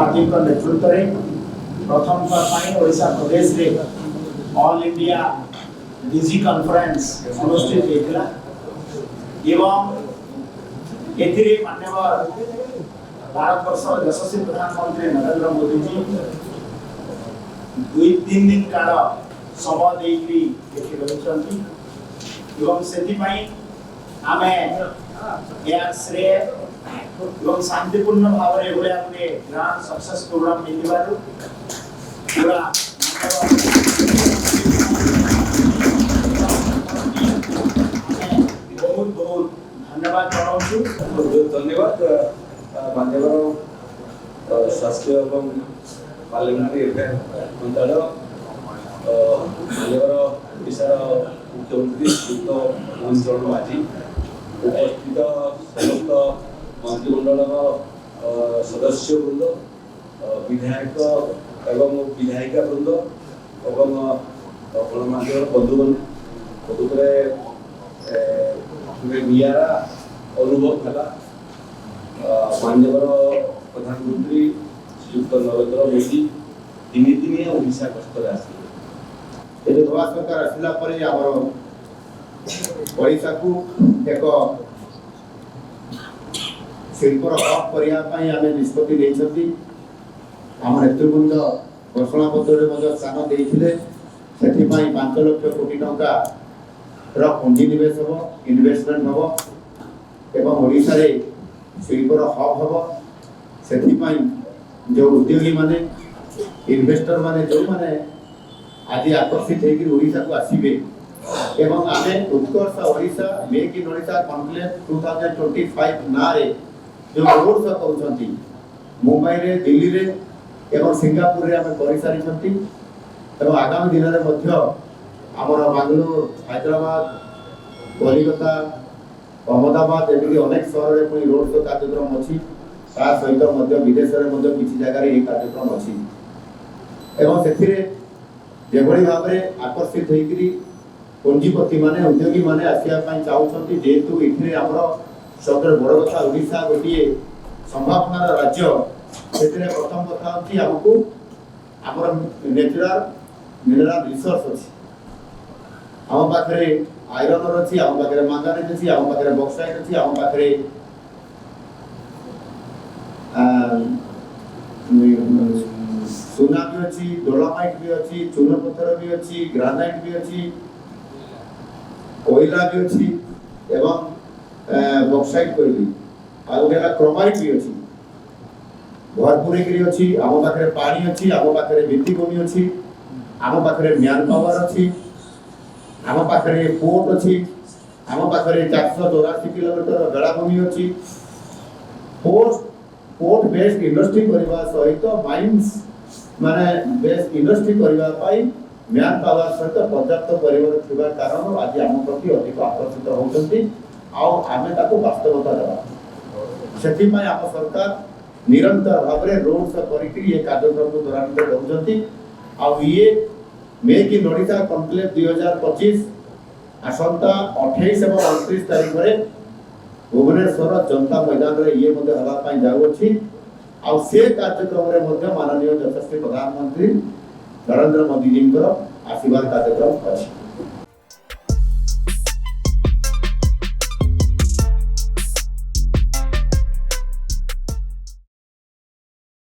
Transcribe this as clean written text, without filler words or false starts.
मोदी नेतृत्व में प्रथम थर ओडिशा प्रदेश रे ऑल इंडिया डीजी कॉन्फ्रेंस अनुष्ठित होता एवं एथिरे माननीय भारत वर्ष यशस्वी प्रधानमंत्री नरेंद्र मोदी जी 2-3 दिन काल समय देकी देखि रहउछंती एवं सेति पई आमे या श्रेय एवं शांतिपूर्ण भाव में एगुड़ा गोटे ग्रांड सक्सेस प्रोग्राम मिलवा पूरा बहुत बहुत धन्यवाद जनाऊँ। बहुत धन्यवाद माननीय स्वास्थ्य एवं पार्लियामेंट्री अफेयर मंत्रालय माननीय ओडिशार मुख्यमंत्री श्रीयुत मोहन चरण माझी उपस्थित समस्त मंत्रिमंडल सदस्य वृंद विधायक एवं विधायिका वृंद एवं गणमाध्यम बंधुगण प्रकृत निरा अनुभव है माननीय प्रधानमंत्री श्रीयुक्त नरेंद्र मोदी तीन दिनिया ओडिशा गस्तर आसिले नवा सरकार आसला पर आमर ओडिशा को एक शिल्पर हब करने आम निष्पत्ति आम नेतृवृंद घोषणा पत्र स्थान देते से 5 लाख कोटी टंका पुंजी निवेश हम इन्वेस्टमेंट हम एवं ओडिशा रे शिल्पर हब हम से जो उद्योगी माने इन्वेस्टर माने जो माने आज आकर्षित होकर ओडिशा को आसबे एवं आमे Utkarsh Odisha make in Odisha conclave 2025 ना रे जो रोड शो कहउछंती मुंबई रे दिल्ली रे एवं सिंगापुर रे आमे करि सारी छंती एवं आगामी दिन रे मध्य हमर बेंगलुरु हैदराबाद कोलकाता अहमदाबाद एमिति अनेक शहर रे पुनी रोड शो कार्यक्रम अछि ता सहित मध्य विदेश रे मध्य किछि जगह रे कार्यक्रम अछि एवं सेथिरे जेभଳି भाबरे आकर्षित होइकरी पूंजीपति माने उद्योगी माने आसिया पई चाहउछंती जेतु इथिरे हमर सबसे बड़ कथा ओडिशा गोटे संभावनार राज्य से प्रथम कथा होती हमको आमर नेचुरल मिनरल रिसोर्स अच्छी आम पाखे आयरन अच्छी आम पाखे मैंगानीज अच्छी आम पाखे बक्साइट अच्छी आम पाखे सुना भी अच्छी डोलामाइट भी अच्छी चून पत्थर भी अच्छी ग्रानाइट भी अच्छी कोयला भी अच्छी एवं बक्साइट कहली आ गोटेला क्रोमाइट भी अच्छी भरपूर अच्छी आम पाखे पानी अच्छी आम पाखे भित्तिभूमि अच्छी आम पाखे मैन पावर अच्छी आम पाखे पोर्ट अच्छी आम पाखे 484 किलोमीटर बेलाभूमि अच्छी पोर्ट बेस्ड इंडस्ट्री करने सहित माइन्स माने बेस्ड इंडस्ट्री करने मैन पावर सहित पर्याप्त परिमाण थिबा कारण आज आम प्रति अधिक आकर्षित होउछंती आमे ताको वास्तवता देवा से आम सरकार निरंतर भाव में रोड शो करके ये कार्यक्रम को त्वरान्वित करुँच ये मेक इन ओडिशा कॉन्क्लेव 2025 आसंता 28 और 29 तारीख में भुवनेश्वर जनता मैदान रे ये हवापाई जाऊँगी आ से कार्यक्रम में माननीय यशस्वी प्रधानमंत्री नरेंद्र मोदी जी आशीर्वाद कार्यक्रम अच्छी।